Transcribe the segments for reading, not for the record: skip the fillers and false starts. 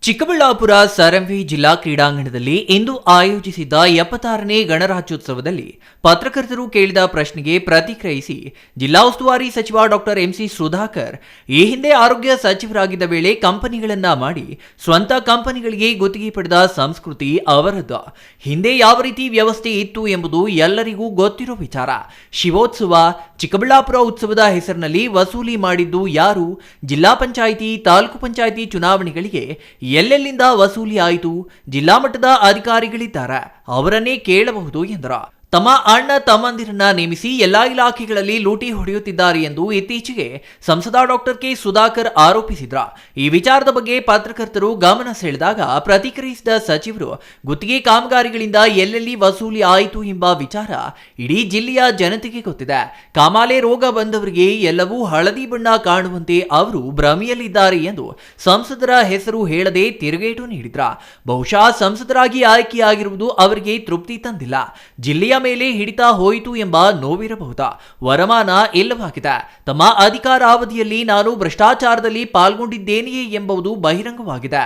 ಚಿಕ್ಕಬಳ್ಳಾಪುರ ಸರಂವಿ ಜಿಲ್ಲಾ ಕ್ರೀಡಾಂಗಣದಲ್ಲಿ ಇಂದು ಆಯೋಜಿಸಿದ್ದ 76ನೇ ಗಣರಾಜ್ಯೋತ್ಸವದಲ್ಲಿ ಪತ್ರಕರ್ತರು ಕೇಳಿದ ಪ್ರಶ್ನೆಗೆ ಪ್ರತಿಕ್ರಿಯಿಸಿ ಜಿಲ್ಲಾ ಉಸ್ತುವಾರಿ ಸಚಿವ ಡಾಕ್ಟರ್ ಎಂಸಿ ಸುಧಾಕರ್ ಈ ಹಿಂದೆ ಆರೋಗ್ಯ ಸಚಿವರಾಗಿದ್ದ ವೇಳೆ ಕಂಪನಿಗಳನ್ನ ಮಾಡಿ ಸ್ವಂತ ಕಂಪನಿಗಳಿಗೆ ಗುತ್ತಿಗೆ ಪಡೆದ ಸಂಸ್ಕೃತಿ ಅವರದ್ದು. ಹಿಂದೆ ಯಾವ ರೀತಿ ವ್ಯವಸ್ಥೆ ಇತ್ತು ಎಂಬುದು ಎಲ್ಲರಿಗೂ ಗೊತ್ತಿರೋ ವಿಚಾರ. ಶಿವೋತ್ಸವ, ಚಿಕ್ಕಬಳ್ಳಾಪುರ ಉತ್ಸವದ ಹೆಸರಿನಲ್ಲಿ ವಸೂಲಿ ಮಾಡಿದ್ದು ಯಾರು? ಜಿಲ್ಲಾ ಪಂಚಾಯಿತಿ, ತಾಲೂಕು ಪಂಚಾಯಿತಿ ಚುನಾವಣೆಗಳಿಗೆ ಎಲ್ಲೆಲ್ಲಿಂದ ವಸೂಲಿ ಆಯಿತು? ಜಿಲ್ಲಾ ಮಟ್ಟದ ಅಧಿಕಾರಿಗಳಿದ್ದಾರೆ, ಅವರನ್ನೇ ಕೇಳಬಹುದು ಎಂದರು. ತಮ್ಮ ಅಣ್ಣ ತಮ್ಮಂದಿರನ್ನ ನೇಮಿಸಿ ಎಲ್ಲಾ ಇಲಾಖೆಗಳಲ್ಲಿ ಲೂಟಿ ಹೊಡೆಯುತ್ತಿದ್ದಾರೆ ಎಂದು ಇತ್ತೀಚೆಗೆ ಸಂಸದ ಡಾಕ್ಟರ್ ಕೆ ಸುಧಾಕರ್ ಆರೋಪಿಸಿದ್ರ. ಈ ವಿಚಾರದ ಬಗ್ಗೆ ಪತ್ರಕರ್ತರು ಗಮನ ಸೆಳೆದಾಗ ಪ್ರತಿಕ್ರಿಯಿಸಿದ ಸಚಿವರು, ಗುತ್ತಿಗೆ ಕಾಮಗಾರಿಗಳಿಂದ ಎಲ್ಲೆಲ್ಲಿ ವಸೂಲಿ ಆಯಿತು ಎಂಬ ವಿಚಾರ ಇಡೀ ಜಿಲ್ಲೆಯ ಜನತೆಗೆ ಗೊತ್ತಿದೆ. ಕಾಮಾಲೆ ರೋಗ ಬಂದವರಿಗೆ ಎಲ್ಲವೂ ಹಳದಿ ಬಣ್ಣ ಕಾಣುವಂತೆ ಅವರು ಭ್ರಮೆಯಲ್ಲಿದ್ದಾರೆ ಎಂದು ಸಂಸದರ ಹೆಸರು ಹೇಳದೆ ತಿರುಗೇಟು ನೀಡಿದ್ರ. ಬಹುಶಃ ಸಂಸದರಾಗಿ ಆಯ್ಕೆಯಾಗಿರುವುದು ಅವರಿಗೆ ತೃಪ್ತಿ ತಂದಿಲ್ಲ. ಜಿಲ್ಲೆಯ ಮೇಲೆ ಹಿಡಿತ ಹೋಯಿತು ಎಂಬ ನೋವಿರಬಹುದಾ? ವರಮಾನ ಇಲ್ಲವಾಗಿದೆ. ತಮ್ಮ ಅಧಿಕಾರಾವಧಿಯಲ್ಲಿ ನಾನು ಭ್ರಷ್ಟಾಚಾರದಲ್ಲಿ ಪಾಲ್ಗೊಂಡಿದ್ದೇನೆಯೇ ಎಂಬುದು ಬಹಿರಂಗವಾಗಿದೆ.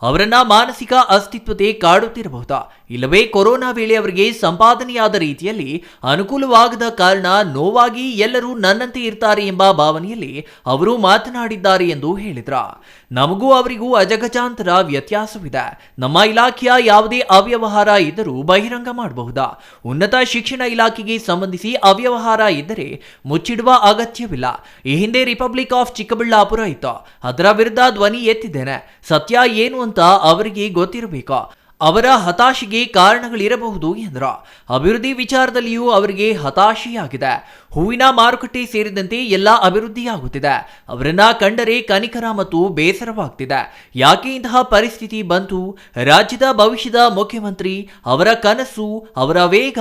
ಅವರನ್ನ ಮಾನಸಿಕ ಅಸ್ತಿತ್ವತೆ ಕಾಡುತ್ತಿರಬಹುದಾ? ಇಲ್ಲವೇ ಕೊರೋನಾ ವೇಳೆ ಅವರಿಗೆ ಸಂಪಾದನೆಯಾದ ರೀತಿಯಲ್ಲಿ ಅನುಕೂಲವಾಗದ ಕಾರಣ ನೋವಾಗಿ ಎಲ್ಲರೂ ನನ್ನಂತೆ ಇರ್ತಾರೆ ಎಂಬ ಭಾವನೆಯಲ್ಲಿ ಅವರು ಮಾತನಾಡಿದ್ದಾರೆ ಎಂದು ಹೇಳಿದ್ರ. ನಮಗೂ ಅವರಿಗೂ ಅಜಗಜಾಂತರ ವ್ಯತ್ಯಾಸವಿದೆ. ನಮ್ಮ ಇಲಾಖೆಯ ಯಾವುದೇ ಅವ್ಯವಹಾರ ಇದ್ದರೂ ಬಹಿರಂಗ ಮಾಡಬಹುದಾ? ಉನ್ನತ ಶಿಕ್ಷಣ ಇಲಾಖೆಗೆ ಸಂಬಂಧಿಸಿ ಅವ್ಯವಹಾರ ಇದ್ದರೆ ಮುಚ್ಚಿಡುವ ಅಗತ್ಯವಿಲ್ಲ. ಈ ಹಿಂದೆ ರಿಪಬ್ಲಿಕ್ ಆಫ್ ಚಿಕ್ಕಬಳ್ಳಾಪುರ ಇತ್ತು, ಅದರ ವಿರುದ್ಧ ಧ್ವನಿ ಎತ್ತಿದ್ದೇನೆ. ಸತ್ಯ ಏನು ಅಂತ ಅವರಿಗೆ ಗೊತ್ತಿರಬೇಕು. ಅವರ ಹತಾಶೆಗೆ ಕಾರಣಗಳಿರಬಹುದು ಎಂದರು. ಅಭಿವೃದ್ಧಿ ವಿಚಾರದಲ್ಲಿಯೂ ಅವರಿಗೆ ಹತಾಶೆಯಾಗಿದೆ. ಹೂವಿನ ಮಾರುಕಟ್ಟೆ ಸೇರಿದಂತೆ ಎಲ್ಲ ಅಭಿವೃದ್ಧಿಯಾಗುತ್ತಿದೆ. ಅವರನ್ನ ಕಂಡರೆ ಕನಿಕರ ಮತ್ತು ಬೇಸರವಾಗ್ತಿದೆ. ಯಾಕೆ ಇಂತಹ ಪರಿಸ್ಥಿತಿ ಬಂತು? ರಾಜ್ಯದ ಭವಿಷ್ಯದ ಮುಖ್ಯಮಂತ್ರಿ, ಅವರ ಕನಸು, ಅವರ ವೇಗ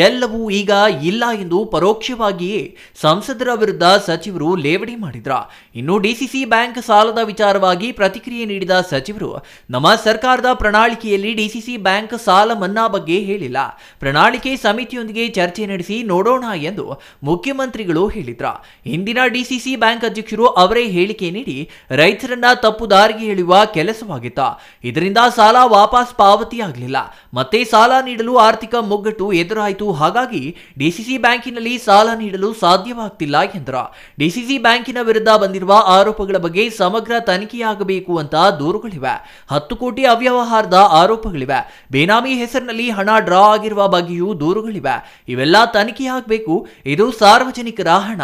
ಎಲ್ಲವೂ ಈಗ ಇಲ್ಲ ಎಂದು ಪರೋಕ್ಷವಾಗಿಯೇ ಸಂಸದರ ವಿರುದ್ಧ ಸಚಿವರು ಲೇವಡಿ ಮಾಡಿದ್ರ. ಇನ್ನು ಡಿಸಿಸಿ ಬ್ಯಾಂಕ್ ಸಾಲದ ವಿಚಾರವಾಗಿ ಪ್ರತಿಕ್ರಿಯೆ ನೀಡಿದ ಸಚಿವರು, ನಮ್ಮ ಸರ್ಕಾರದ ಪ್ರಣಾಳಿಕೆಯಲ್ಲಿ ಡಿಸಿಸಿ ಬ್ಯಾಂಕ್ ಸಾಲ ಮನ್ನಾ ಬಗ್ಗೆ ಹೇಳಿಲ್ಲ. ಪ್ರಣಾಳಿಕೆ ಸಮಿತಿಯೊಂದಿಗೆ ಚರ್ಚೆ ನಡೆಸಿ ನೋಡೋಣ ಎಂದು ಮುಖ್ಯಮಂತ್ರಿಗಳು ಹೇಳಿದ್ರ. ಹಿಂದಿನ ಡಿಸಿಸಿ ಬ್ಯಾಂಕ್ ಅಧ್ಯಕ್ಷರು ಅವರೇ ಹೇಳಿಕೆ ನೀಡಿ ರೈತರನ್ನ ತಪ್ಪು ದಾರಿಗೆ ಎಳೆಯುವ ಕೆಲಸವಾಗಿತ್ತ. ಇದರಿಂದ ಸಾಲ ವಾಪಸ್ ಪಾವತಿಯಾಗಲಿಲ್ಲ. ಮತ್ತೆ ಸಾಲ ನೀಡಲು ಆರ್ಥಿಕ ಮುಗ್ಗಟ್ಟು ಎದುರಾಯಿತು. ಹಾಗಾಗಿ ಡಿಸಿಸಿ ಬ್ಯಾಂಕಿನಲ್ಲಿ ಸಾಲ ನೀಡಲು ಸಾಧ್ಯವಾಗ್ತಿಲ್ಲ ಎಂದ್ರ. ಡಿಸಿಸಿ ಬ್ಯಾಂಕಿನ ವಿರುದ್ಧ ಬಂದಿರುವ ಆರೋಪಗಳ ಬಗ್ಗೆ ಸಮಗ್ರ ತನಿಖೆಯಾಗಬೇಕು ಅಂತ ದೂರುಗಳಿವೆ. 10 ಕೋಟಿ ಅವ್ಯವಹಾರದ ಆರೋಪಗಳಿವೆ. ಬೇನಾಮಿ ಹೆಸರಿನಲ್ಲಿ ಹಣ ಡ್ರಾ ಆಗಿರುವ ಬಗ್ಗೆಯೂ ದೂರುಗಳಿವೆ. ಇವೆಲ್ಲ ತನಿಖೆಯಾಗಬೇಕು. ಇದು ಸಾರ್ವಜನಿಕರ ಹಣ,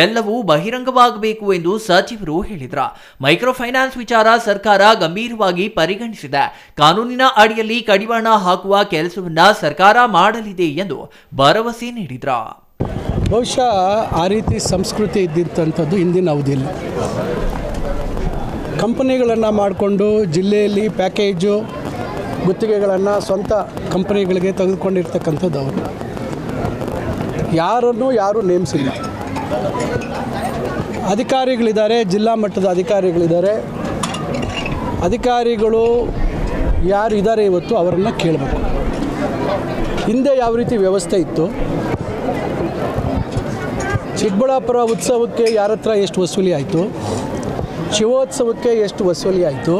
ಎಲ್ಲವೂ ಬಹಿರಂಗವಾಗಬೇಕು ಎಂದು ಸಚಿವರು ಹೇಳಿದ್ರ. ಮೈಕ್ರೋ ಫೈನಾನ್ಸ್ ವಿಚಾರ ಸರ್ಕಾರ ಗಂಭೀರವಾಗಿ ಪರಿಗಣಿಸಿದೆ. ಕಾನೂನಿನ ಅಡಿಯಲ್ಲಿ ಕಡಿವಾಣ ಹಾಕುವ ಕೆಲಸವನ್ನ ಸರ್ಕಾರ ಮಾಡಲಿದೆ ಎಂದು ಭರವಸೆ ನೀಡಿದ್ರ. ಬಹುಶಃ ಆ ರೀತಿ ಸಂಸ್ಕೃತಿ ಇದ್ದಿದ್ದಂಥದ್ದು ಹಿಂದಿನ ಅವಧಿಯಲ್ಲಿ. ಕಂಪನಿಗಳನ್ನು ಮಾಡಿಕೊಂಡು ಜಿಲ್ಲೆಯಲ್ಲಿ ಪ್ಯಾಕೇಜು ಗುತ್ತಿಗೆಗಳನ್ನು ಸ್ವಂತ ಕಂಪನಿಗಳಿಗೆ ತೆಗೆದುಕೊಂಡಿರ್ತಕ್ಕಂಥದ್ದು ಅವರು. ಯಾರು ನೇಮಿಸಿಲ್ಲ. ಅಧಿಕಾರಿಗಳಿದ್ದಾರೆ, ಜಿಲ್ಲಾ ಮಟ್ಟದ ಅಧಿಕಾರಿಗಳಿದ್ದಾರೆ. ಅಧಿಕಾರಿಗಳು ಯಾರು ಇದ್ದಾರೆ ಇವತ್ತು ಅವರನ್ನು ಕೇಳಬೇಕು. ಹಿಂದೆ ಯಾವ ರೀತಿ ವ್ಯವಸ್ಥೆ ಇತ್ತು, ಚಿಕ್ಕಬಳ್ಳಾಪುರ ಉತ್ಸವಕ್ಕೆ ಯಾರ ಹತ್ರ ಎಷ್ಟು ವಸೂಲಿ ಆಯಿತು, ಶಿವೋತ್ಸವಕ್ಕೆ ಎಷ್ಟು ವಸೂಲಿ ಆಯಿತು,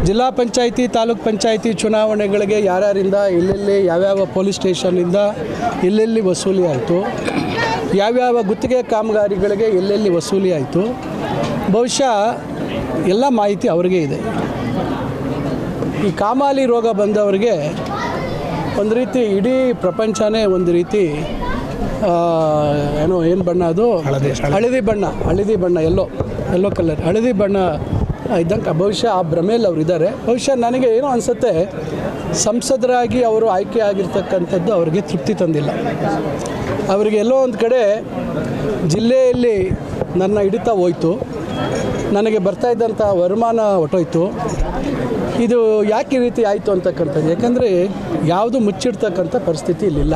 ಜಿಲ್ಲಾ ಪಂಚಾಯಿತಿ, ತಾಲೂಕು ಪಂಚಾಯಿತಿ ಚುನಾವಣೆಗಳಿಗೆ ಯಾರ್ಯಾರಿಂದ ಎಲ್ಲೆಲ್ಲಿ ಯಾವ್ಯಾವ ಪೊಲೀಸ್ ಸ್ಟೇಷನ್ನಿಂದ ಎಲ್ಲೆಲ್ಲಿ ವಸೂಲಿ ಆಯಿತು, ಯಾವ್ಯಾವ ಗುತ್ತಿಗೆ ಕಾಮಗಾರಿಗಳಿಗೆ ಎಲ್ಲೆಲ್ಲಿ ವಸೂಲಿ ಆಯಿತು, ಬಹುಶಃ ಎಲ್ಲ ಮಾಹಿತಿ ಅವ್ರಿಗೆ ಇದೆ. ಈ ಕಾಮಾಲಿ ರೋಗ ಬಂದವರಿಗೆ ಒಂದು ರೀತಿ ಇಡೀ ಪ್ರಪಂಚನೇ ಒಂದು ರೀತಿ ಏನು ಬಣ್ಣ ಅದು ಹಳದಿ ಬಣ್ಣ ಎಲ್ಲೋ ಕಲರ್ ಹಳದಿ ಬಣ್ಣ ಇದ್ದಂಗೆ ಬಹುಶಃ ಆ ಭ್ರಮೆಯಲ್ಲಿ ಅವರು ಇದ್ದಾರೆ. ಬಹುಶಃ ನನಗೆ ಏನೋ ಅನಿಸುತ್ತೆ, ಸಂಸದರಾಗಿ ಅವರು ಆಯ್ಕೆ ಆಗಿರ್ತಕ್ಕಂಥದ್ದು ಅವರಿಗೆ ತೃಪ್ತಿ ತಂದಿಲ್ಲ. ಅವರಿಗೆ ಎಲ್ಲೋ ಒಂದು ಕಡೆ ಜಿಲ್ಲೆಯಲ್ಲಿ ನನ್ನ ಹಿಡಿತ ಹೋಯಿತು, ನನಗೆ ಬರ್ತಾಯಿದ್ದಂಥ ವರಮಾನ ಹೊಟ್ಟೋಯ್ತು, ಇದು ಯಾಕೆ ಈ ರೀತಿ ಆಯಿತು ಅಂತಕ್ಕಂಥದ್ದು. ಯಾಕಂದರೆ ಯಾವುದು ಮುಚ್ಚಿಡ್ತಕ್ಕಂಥ ಪರಿಸ್ಥಿತಿ ಇಲ್ಲಿಲ್ಲ.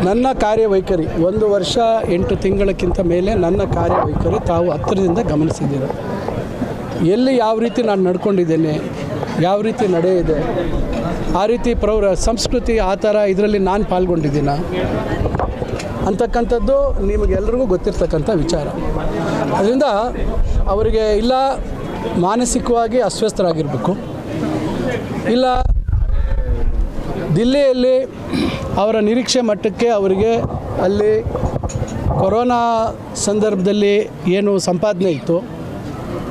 ನನ್ನ ಕಾರ್ಯವೈಖರಿ 1 ವರ್ಷ 8 ತಿಂಗಳಕ್ಕಿಂತ ಮೇಲೆ ನನ್ನ ಕಾರ್ಯವೈಖರಿ ತಾವು ಹತ್ತಿರದಿಂದ ಗಮನಿಸಿದ್ದೀರ. ಎಲ್ಲಿ ಯಾವ ರೀತಿ ನಾನು ನಡ್ಕೊಂಡಿದ್ದೇನೆ, ಯಾವ ರೀತಿ ನಡೆ ಇದೆ, ಆ ರೀತಿ ಸಂಸ್ಕೃತಿ ಆ ಥರ ಇದರಲ್ಲಿ ನಾನು ಪಾಲ್ಗೊಂಡಿದ್ದೀನ ಅಂತಕ್ಕಂಥದ್ದು ನಿಮಗೆಲ್ಲರಿಗೂ ಗೊತ್ತಿರ್ತಕ್ಕಂಥ ವಿಚಾರ. ಅದರಿಂದ ಅವರಿಗೆ ಇಲ್ಲ ಮಾನಸಿಕವಾಗಿ ಅಸ್ವಸ್ಥರಾಗಿರಬೇಕು, ಇಲ್ಲ ದಿಲ್ಲಿಯಲ್ಲಿ ಅವರ ನಿರೀಕ್ಷೆ ಮಟ್ಟಕ್ಕೆ ಅವರಿಗೆ ಅಲ್ಲಿ ಕೊರೋನಾ ಸಂದರ್ಭದಲ್ಲಿ ಏನು ಸಂಪಾದನೆ ಇತ್ತು,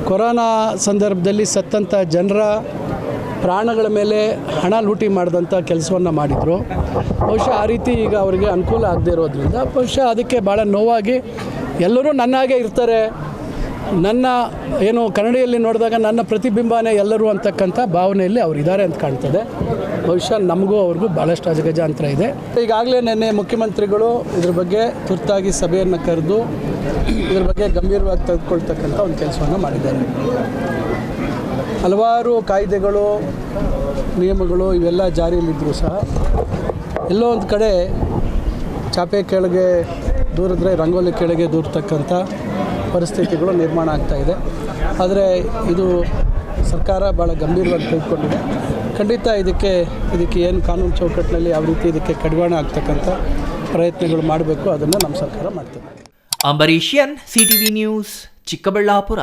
ಕೊರೋನಾ ಸಂದರ್ಭದಲ್ಲಿ ಸತ್ತಂಥ ಜನರ ಪ್ರಾಣಗಳ ಮೇಲೆ ಹಣ ಲೂಟಿ ಮಾಡಿದಂಥ ಕೆಲಸವನ್ನು ಮಾಡಿದರು. ಬಹುಶಃ ಆ ರೀತಿ ಈಗ ಅವರಿಗೆ ಅನುಕೂಲ ಆಗದೆ ಇರೋದ್ರಿಂದ ಬಹುಶಃ ಅದಕ್ಕೆ ಭಾಳ ನೋವಾಗಿ ಎಲ್ಲರೂ ನನ್ನ ಹಾಗೆ ಇರ್ತಾರೆ, ನನ್ನ ಏನು ಕನ್ನಡಿಯಲ್ಲಿ ನೋಡಿದಾಗ ನನ್ನ ಪ್ರತಿಬಿಂಬನೇ ಎಲ್ಲರೂ ಅಂತಕ್ಕಂಥ ಭಾವನೆಯಲ್ಲಿ ಅವರು ಇದ್ದಾರೆ ಅಂತ ಕಾಣ್ತದೆ. ಬಹುಶಃ ನಮಗೂ ಅವ್ರಿಗೂ ಭಾಳಷ್ಟು ಅಜಗಜಾಂತರ ಇದೆ. ಈಗಾಗಲೇ ನಿನ್ನೆ ಮುಖ್ಯಮಂತ್ರಿಗಳು ಇದ್ರ ಬಗ್ಗೆ ತುರ್ತಾಗಿ ಸಭೆಯನ್ನು ಕರೆದು ಇದ್ರ ಬಗ್ಗೆ ಗಂಭೀರವಾಗಿ ತೆಗೆದುಕೊಳ್ತಕ್ಕಂಥ ಒಂದು ಕೆಲಸವನ್ನು ಮಾಡಿದ್ದಾರೆ. ಹಲವಾರು ಕಾಯ್ದೆಗಳು ನಿಯಮಗಳು ಇವೆಲ್ಲ ಜಾರಿಯಲ್ಲಿದ್ದರೂ ಸಹ ಎಲ್ಲೋ ಒಂದು ಕಡೆ ಚಾಪೆ ಕೆಳಗೆ ದೂರಿದ್ರೆ ರಂಗೋಲಿ ಕೆಳಗೆ ದೂರ್ತಕ್ಕಂಥ ಪರಿಸ್ಥಿತಿಗಳು ನಿರ್ಮಾಣ ಆಗ್ತಾಯಿದೆ. ಆದರೆ ಇದು ಸರ್ಕಾರ ಭಾಳ ಗಂಭೀರವಾಗಿ ತೆಗೆದುಕೊಂಡಿದೆ. ಖಂಡಿತ ಇದಕ್ಕೆ ಏನು ಕಾನೂನು ಚೌಕಟ್ಟಿನಲ್ಲಿ ಯಾವ ರೀತಿ ಇದಕ್ಕೆ ಕಡಿವಾಣ ಆಗ್ತಕ್ಕಂಥ ಪ್ರಯತ್ನಗಳು ಮಾಡಬೇಕು, ಅದನ್ನು ನಮ್ಮ ಸರ್ಕಾರ ಮಾಡ್ತದೆ. ಅಂಬರೀಷಿಯನ್, CTV ನ್ಯೂಸ್, ಚಿಕ್ಕಬಳ್ಳಾಪುರ.